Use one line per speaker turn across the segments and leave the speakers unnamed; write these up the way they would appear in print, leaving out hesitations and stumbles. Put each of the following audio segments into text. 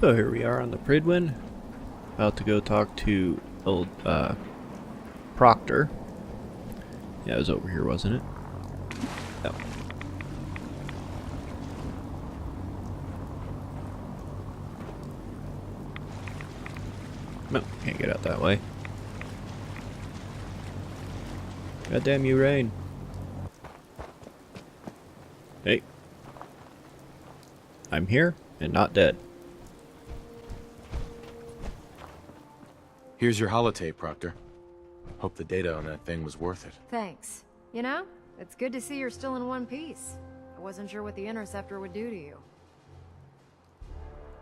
So here we are on the Pridwin, about to go talk to old Proctor. Yeah, it was over here, wasn't it? Oh. No, can't get out that way. God damn you, Rain. Hey. I'm here and not dead.
Here's your holotape, Proctor. Hope the data on that thing was worth it.
Thanks. You know, it's good to see you're still in one piece. I wasn't sure what the interceptor would do to you.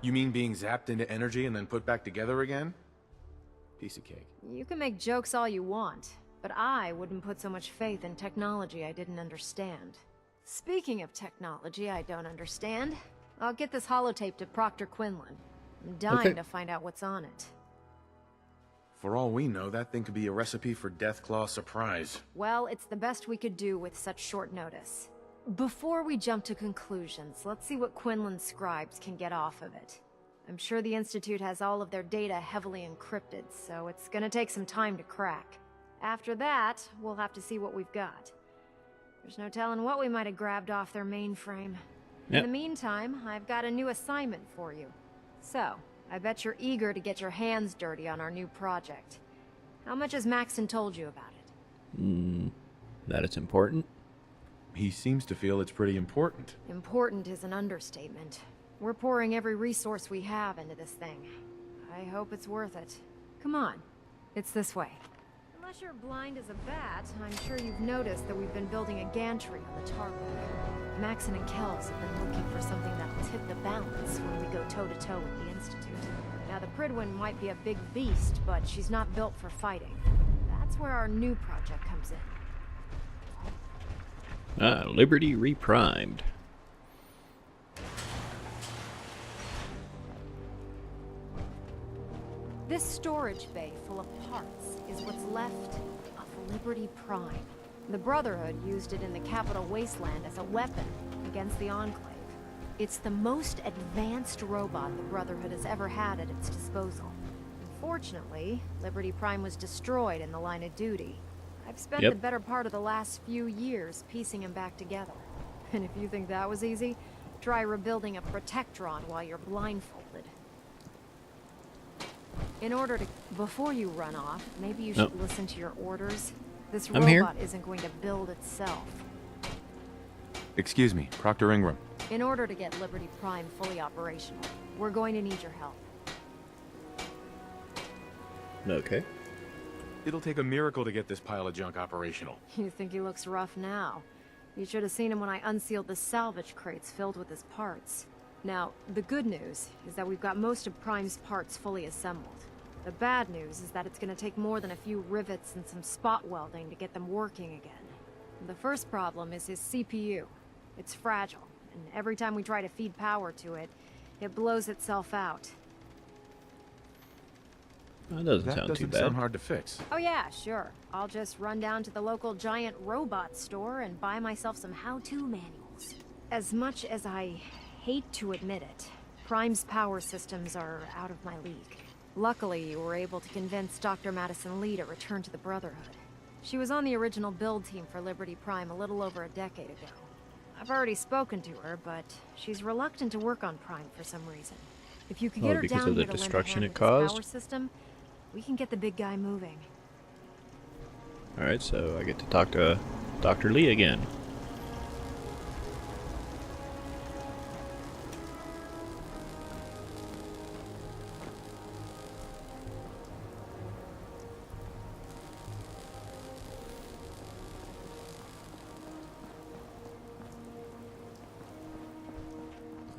You mean being zapped into energy and then put back together again? Piece of cake.
You can make jokes all you want, but I wouldn't put so much faith in technology I didn't understand. Speaking of technology I don't understand, I'll get this holotape to Proctor Quinlan. I'm dying to find out what's on it.
For all we know, that thing could be a recipe for Deathclaw surprise.
Well, it's the best we could do with such short notice. Before we jump to conclusions, let's see what Quinlan's scribes can get off of it. I'm sure the Institute has all of their data heavily encrypted, so it's gonna take some time to crack. After that, we'll have to see what we've got. There's no telling what we might have grabbed off their mainframe. In the meantime, I've got a new assignment for you. So, I bet you're eager to get your hands dirty on our new project. How much has Maxon told you about it?
That it's important.
He seems to feel it's pretty important.
Important is an understatement. We're pouring every resource we have into this thing. I hope it's worth it. Come on, it's this way. Unless you're blind as a bat, I'm sure you've noticed that we've been building a gantry on the tarmac. Maxon and Kells have been looking for something that'll tip the balance when we go toe-to-toe with the Institute. Now, the Pridwin might be a big beast, but she's not built for fighting. That's where our new project comes in.
Liberty Reprimed.
This storage bay full of parts is what's left of Liberty Prime. The Brotherhood used it in the Capital Wasteland as a weapon against the Enclave. It's the most advanced robot the Brotherhood has ever had at its disposal. Unfortunately, Liberty Prime was destroyed in the line of duty. I've spent the better part of the last few years piecing him back together. And if you think that was easy, try rebuilding a Protectron while you're blindfolded. In order to... Before you run off, maybe you should listen to your orders. This robot isn't going to build itself.
Excuse me, Proctor Ingram.
In order to get Liberty Prime fully operational, we're going to need your help.
Okay.
It'll take a miracle to get this pile of junk operational.
You think he looks rough now? You should have seen him when I unsealed the salvage crates filled with his parts. Now, the good news is that we've got most of Prime's parts fully assembled. The bad news is that it's going to take more than a few rivets and some spot welding to get them working again. The first problem is his CPU. It's fragile, and every time we try to feed power to it, it blows itself out.
That doesn't sound too bad.
That doesn't sound hard to fix.
Oh yeah, sure. I'll just run down to the local giant robot store and buy myself some how-to manuals. As much as I hate to admit it, Prime's power systems are out of my league. Luckily, you were able to convince Dr. Madison Lee to return to the Brotherhood. She was on the original build team for Liberty Prime a little over a decade ago. I've already spoken to her, but she's reluctant to work on Prime for some reason. If you could get her
because
down
of the
here to lend a
destruction
hand
it
with this
caused?
power system, we can get the big guy moving.
Alright, so I get to talk to Dr. Lee again.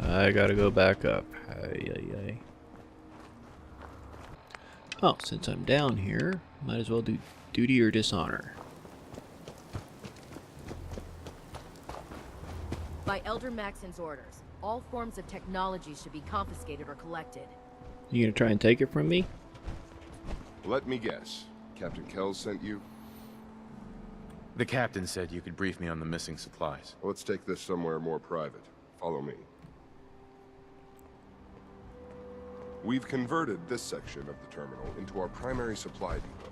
I gotta go back up. Oh, since I'm down here, might as well do duty or dishonor.
By Elder Maxon's orders, all forms of technology should be confiscated or collected.
You gonna try and take it from me?
Let me guess. Captain Kells sent you?
The captain said you could brief me on the missing supplies.
Let's take this somewhere more private. Follow me. We've converted this section of the terminal into our primary supply depot.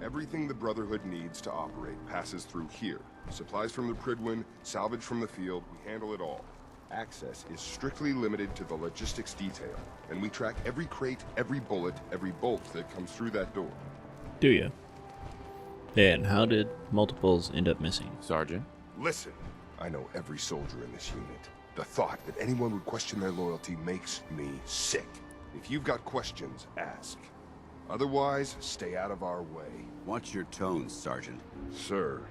Everything the Brotherhood needs to operate passes through here. Supplies from the Pridwin, salvage from the field, we handle it all. Access is strictly limited to the logistics detail, and we track every crate, every bullet, every bolt that comes through that door.
Do you? And how did multiples end up missing?
Sergeant?
Listen, I know every soldier in this unit. The thought that anyone would question their loyalty makes me sick. If you've got questions, ask. Otherwise, stay out of our way.
Watch your tones, Sergeant.
Sir.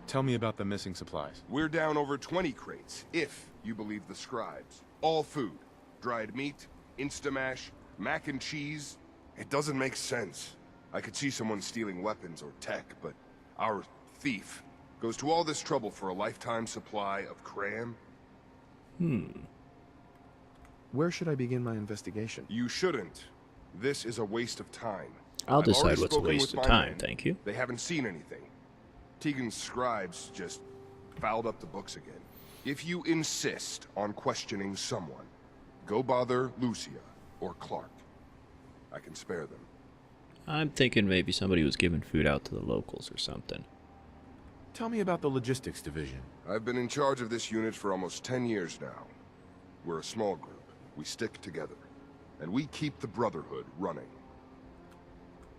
Tell me about the missing supplies.
We're down over 20 crates, if you believe the scribes. All food. Dried meat, Instamash, mac and cheese. It doesn't make sense. I could see someone stealing weapons or tech, but our thief goes to all this trouble for a lifetime supply of cram?
Where should I begin my investigation?
You shouldn't. This is a waste of time.
I'll
I've
decide
already
what's a
spoken
waste
with
of
my
time,
men.
thank you.
They haven't seen anything. Tegan's scribes just fouled up the books again. If you insist on questioning someone, go bother Lucia or Clark. I can spare them.
I'm thinking maybe somebody was giving food out to the locals or something.
Tell me about the logistics division.
I've been in charge of this unit for almost 10 years now. We're a small group. We stick together. And we keep the Brotherhood running.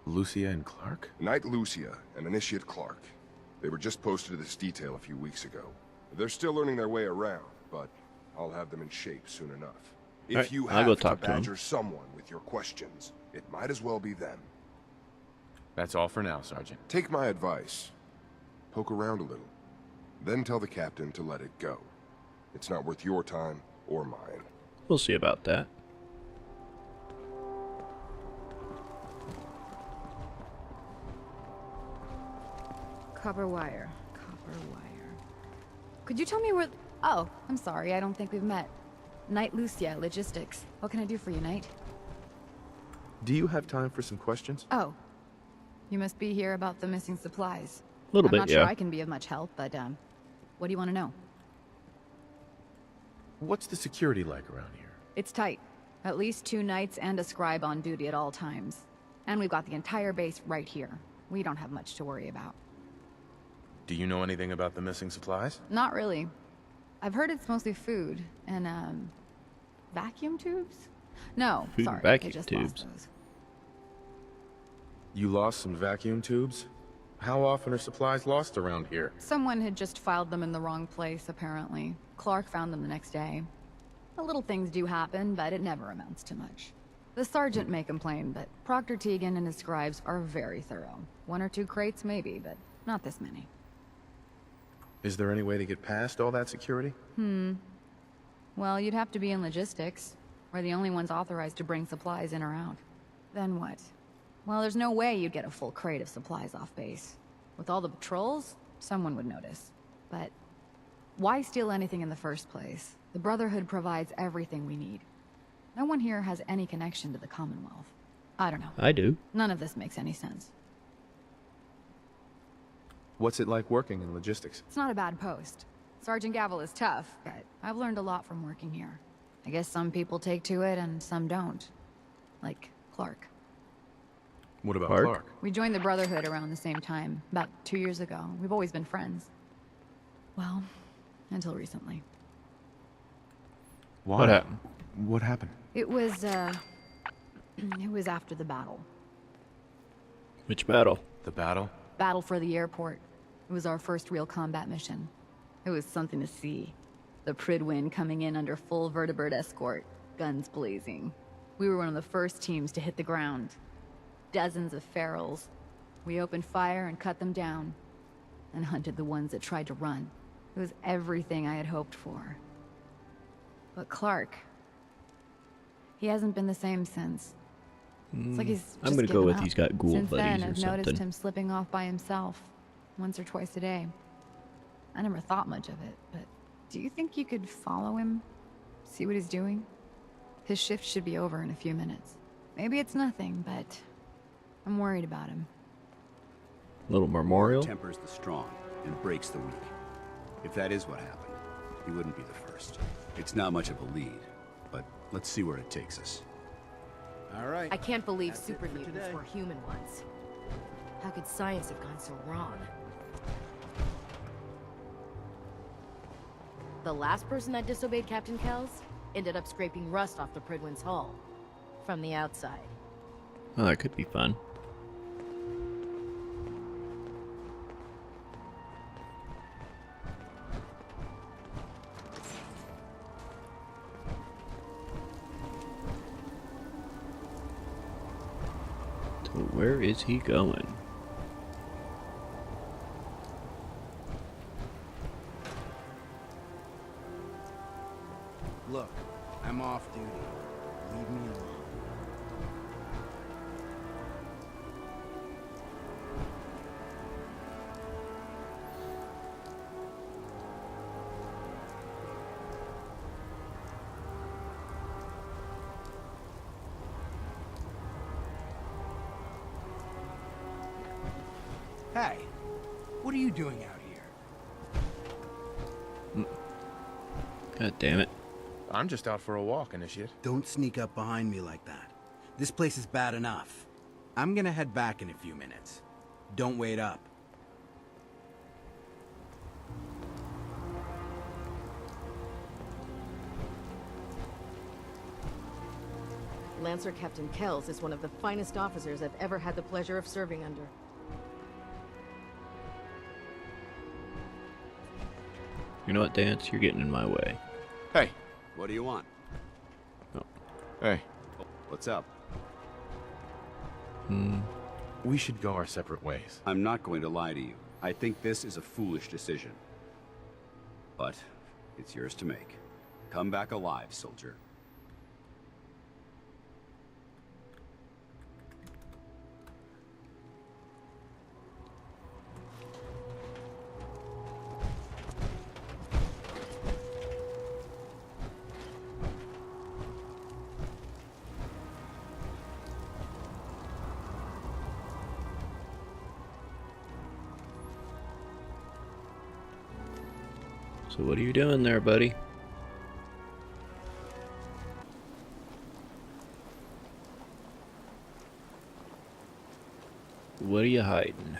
Lucia and Clark?
Knight Lucia and Initiate Clark. They were just posted to this detail a few weeks ago. They're still learning their way around, but I'll have them in shape soon enough. If
Alright,
you
I'll
have
go
to
talk to 'em.
badger someone with your questions, it might as well be them.
That's all for now, Sergeant.
Take my advice. Poke around a little. Then tell the captain to let it go. It's not worth your time or mine.
We'll see about that.
Copper wire. Copper wire. Could you tell me where... Oh, I'm sorry. I don't think we've met. Knight Lucia, Logistics. What can I do for you, Knight?
Do you have time for some questions?
Oh. You must be here about the missing supplies.
A little
I'm
bit,
not
yeah.
sure I can be of much help, but, what do you want to know?
What's the security like around here?
It's tight. At least 2 knights and a scribe on duty at all times. And we've got the entire base right here. We don't have much to worry about.
Do you know anything about the missing supplies?
Not really. I've heard it's mostly food and, vacuum tubes? No,
Food and
sorry,
vacuum
I just
tubes.
lost those.
You lost some vacuum tubes? How often are supplies lost around here?
Someone had just filed them in the wrong place, apparently. Clark found them the next day. The little things do happen, but it never amounts to much. The sergeant may complain, but Proctor Tegan and his scribes are very thorough. 1 or 2 crates, maybe, but not this many.
Is there any way to get past all that security?
Well, you'd have to be in logistics. We're the only ones authorized to bring supplies in or out. Then what? Well, there's no way you'd get a full crate of supplies off base. With all the patrols, someone would notice. But why steal anything in the first place? The Brotherhood provides everything we need. No one here has any connection to the Commonwealth. I don't know.
I do.
None of this makes any sense.
What's it like working in logistics?
It's not a bad post. Sergeant Gavel is tough, but I've learned a lot from working here. I guess some people take to it and some don't. Like Clark.
What about
Clark?
Clark?
We joined the Brotherhood around the same time, about 2 years ago. We've always been friends. Well, until recently.
Why?
What happened?
What happened?
It was after the battle.
Which battle?
The battle?
Battle for the airport. It was our first real combat mission. It was something to see. The Pridwin coming in under full vertebrate escort, guns blazing. We were one of the first teams to hit the ground. Dozens of ferals. We opened fire and cut them down, and hunted the ones that tried to run. It was everything I had hoped for. But Clark, he hasn't been the same since. It's like he's
I'm
just
gonna go
given
with
up.
he's got ghoul
Since
buddies
then,
or
I've noticed
something.
him slipping off by himself, once or twice a day. I never thought much of it, but do you think you could follow him? See what he's doing? His shift should be over in a few minutes. Maybe it's nothing, but I'm worried about him.
Little memorial?
Tempers the strong and breaks the weak. If that is what happened, he wouldn't be the first. It's not much of a lead, but Let's see where it takes us.
All right.
I can't believe
That's it
super
for
mutants
today.
were human ones. How could science have gone so wrong? The last person that disobeyed Captain Kells ended up scraping rust off the Pridwin's hull. From the outside.
Oh, that could be fun. So where is he going?
Look, I'm off duty. Leave me alone. Hey, what are you doing out here?
God damn it.
I'm just out for a walk, initiate.
Don't sneak up behind me like that. This place is bad enough. I'm gonna head back in a few minutes. Don't wait up.
Lancer Captain Kells is one of the finest officers I've ever had the pleasure of serving under.
You know what, Dance? You're getting in my way.
Hey.
What do you want?
Hey.
What's up?
We should go our separate ways.
I'm not going to lie to you. I think this is a foolish decision. But it's yours to make. Come back alive, soldier.
So what are you doing there, buddy? What are you hiding?